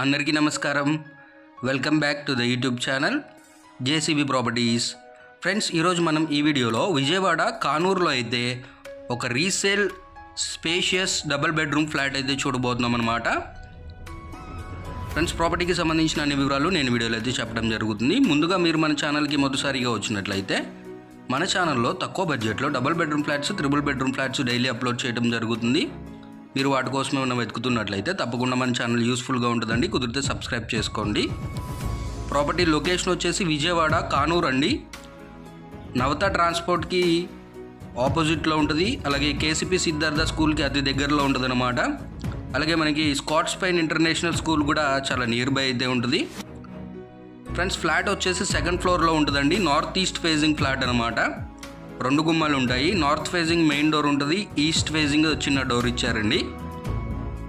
అందరికీ నమస్కారం. Welcome back to the YouTube channel JCB properties. Friends, ఈరోజు మనం ఈ వీడియోలో విజయవాడ కానూరులో అయితే ఒక resale spacious double bedroom flat అయితే చూడబోతున్నాం అనమాట. ఫ్రెండ్స్, ప్రాపర్టీకి సంబంధించిన అన్ని వివరాలు నేను వీడియోలో అయితే చెప్పడం జరుగుతుంది. ముందుగా మీరు మన ఛానల్కి మొదటిసారిగా వచ్చినట్లయితే మన ఛానల్లో తక్కువ బడ్జెట్లో double bedroom flats, triple bedroom flats daily upload చేయడం జరుగుతుంది. మీరు వాటి కోసం ఏమైనా వెతుకుతున్నట్లయితే తప్పకుండా మన ఛానల్ యూస్ఫుల్గా ఉంటుందండి. కుదిరితే సబ్స్క్రైబ్ చేసుకోండి. ప్రాపర్టీ లొకేషన్ వచ్చేసి విజయవాడ కానూరు అండి. నవత ట్రాన్స్పోర్ట్కి ఆపోజిట్లో ఉంటుంది. అలాగే కేసీపీ సిద్ధార్థ స్కూల్కి అతి దగ్గరలో ఉంటుంది అనమాట. అలాగే మనకి స్కాట్స్ పైన్ ఇంటర్నేషనల్ స్కూల్ కూడా చాలా నియర్ బై అయితే ఉంటుంది. ఫ్రెండ్స్, ఫ్లాట్ వచ్చేసి సెకండ్ ఫ్లోర్లో ఉంటుందండి. నార్త్ ఈస్ట్ ఫేజింగ్ ఫ్లాట్ అనమాట. 2 గుమ్మాలు ఉంటాయి. నార్త్ ఫేజింగ్ మెయిన్ డోర్ ఉంటుంది, ఈస్ట్ ఫేజింగ్ చిన్న డోర్ ఇచ్చారండి.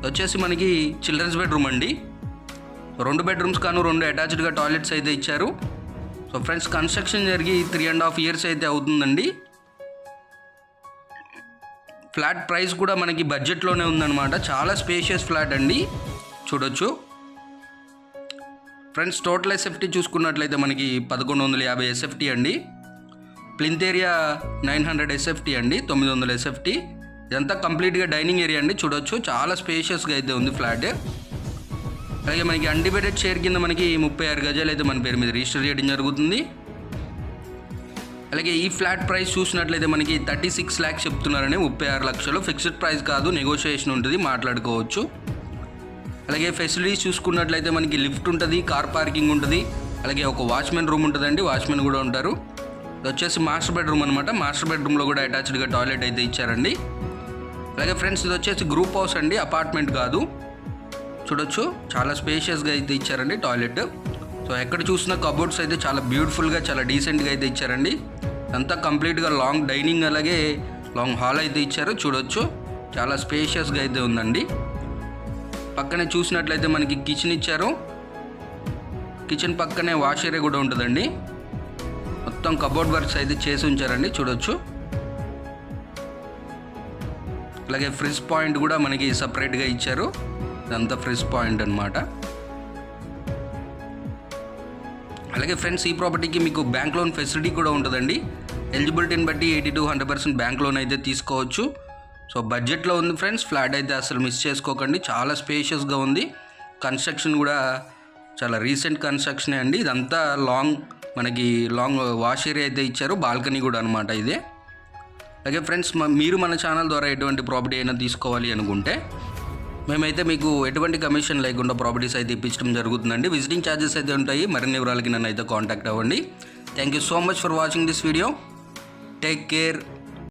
వచ్చేసి మనకి చిల్డ్రన్స్ బెడ్రూమ్ అండి. 2 బెడ్రూమ్స్ కాను 2 అటాచ్డ్గా టాయిలెట్స్ అయితే ఇచ్చారు. సో ఫ్రెండ్స్, కన్స్ట్రక్షన్ జరిగి 3.5 years అయితే అవుతుందండి. ఫ్లాట్ ప్రైస్ కూడా మనకి బడ్జెట్లోనే ఉందన్నమాట. చాలా స్పేషియస్ ఫ్లాట్ అండి, చూడొచ్చు. ఫ్రెండ్స్, టోటల్ ఎస్ఎఫ్టీ చూసుకున్నట్లయితే మనకి 1150 ఎస్ఎఫ్టీ అండి. ప్లింత్ ఏరియా 900 ఎస్ఎఫ్టీ అండి, 900 ఎస్ఎఫ్టీ. ఇదంతా కంప్లీట్గా డైనింగ్ ఏరియా అండి, చూడొచ్చు. చాలా స్పేషియస్గా అయితే ఉంది ఫ్లాట్. అలాగే మనకి అన్డివైడెడ్ షేర్ కింద మనకి 36 గజాలు అయితే మన పేరు మీద రిజిస్టర్ చేయడం జరుగుతుంది. అలాగే ఈ ఫ్లాట్ ప్రైస్ చూసినట్లయితే మనకి 36 lakhs చెప్తున్నారని. 36 లక్షలు ఫిక్స్డ్ ప్రైస్ కాదు, నెగోషియేషన్ ఉంటుంది, మాట్లాడుకోవచ్చు. అలాగే ఫెసిలిటీస్ చూసుకున్నట్లయితే మనకి లిఫ్ట్ ఉంటుంది, కార్ పార్కింగ్ ఉంటుంది. అలాగే ఒక వాచ్మెన్ రూమ్ ఉంటుందండి, వాచ్మెన్ కూడా ఉంటారు. ఇది వచ్చేసి మాస్టర్ బెడ్రూమ్ అనమాట. మాస్టర్ బెడ్రూమ్లో కూడా అటాచ్డ్గా టాయిలెట్ అయితే ఇచ్చారండి. అలాగే ఫ్రెండ్స్, ఇది వచ్చేసి గ్రూప్ హౌస్ అండి, అపార్ట్మెంట్ కాదు. చూడొచ్చు, చాలా స్పేషియస్గా అయితే ఇచ్చారండి టాయిలెట్. సో ఎక్కడ చూసినా కబోర్డ్స్ అయితే చాలా బ్యూటిఫుల్గా, చాలా డీసెంట్గా అయితే ఇచ్చారండి. అంతా కంప్లీట్గా లాంగ్ డైనింగ్, అలాగే లాంగ్ హాల్ అయితే ఇచ్చారు. చూడొచ్చు, చాలా స్పేషియస్గా అయితే ఉందండి. పక్కనే చూసినట్లయితే మనకి కిచెన్ ఇచ్చారు. కిచెన్ పక్కనే వాష్ ఏరియా కూడా ఉంటుందండి. మొత్తం కబోర్డ్ వర్క్స్ అయితే చేసి ఉంచారండి, చూడొచ్చు. అలాగే ఫ్రిడ్జ్ పాయింట్ కూడా మనకి సపరేట్గా ఇచ్చారు. ఇదంతా ఫ్రిడ్జ్ పాయింట్ అనమాట. అలాగే ఫ్రెండ్స్, ఈ ప్రాపర్టీకి మీకు బ్యాంక్ లోన్ ఫెసిలిటీ కూడా ఉంటుందండి. ఎలిజిబిలిటీని బట్టి 80 to 100% బ్యాంక్ లోన్ అయితే తీసుకోవచ్చు. సో బడ్జెట్లో ఉంది ఫ్రెండ్స్. ఫ్లాట్ అయితే అసలు మిస్ చేసుకోకండి. చాలా స్పేషియస్గా ఉంది. కన్స్ట్రక్షన్ కూడా చాలా రీసెంట్ కన్స్ట్రక్షనే అండి. ఇదంతా మనకి లాంగ్ వాష్ ఏరియా అయితే ఇచ్చారు, బాల్కనీ కూడా అనమాట ఇదే. అలాగే ఫ్రెండ్స్, మీరు మన ఛానల్ ద్వారా ఎటువంటి ప్రాపర్టీ అయినా తీసుకోవాలి అనుకుంటే మేమైతే మీకు ఎటువంటి కమిషన్ లేకుండా ప్రాపర్టీస్ అయితే ఇప్పించడం జరుగుతుందండి. విజిటింగ్ ఛార్జెస్ అయితే ఉంటాయి. మరిన్ని వివరాలకి నన్ను అయితే కాంటాక్ట్ అవ్వండి. Thank you so much for watching this video. Take care.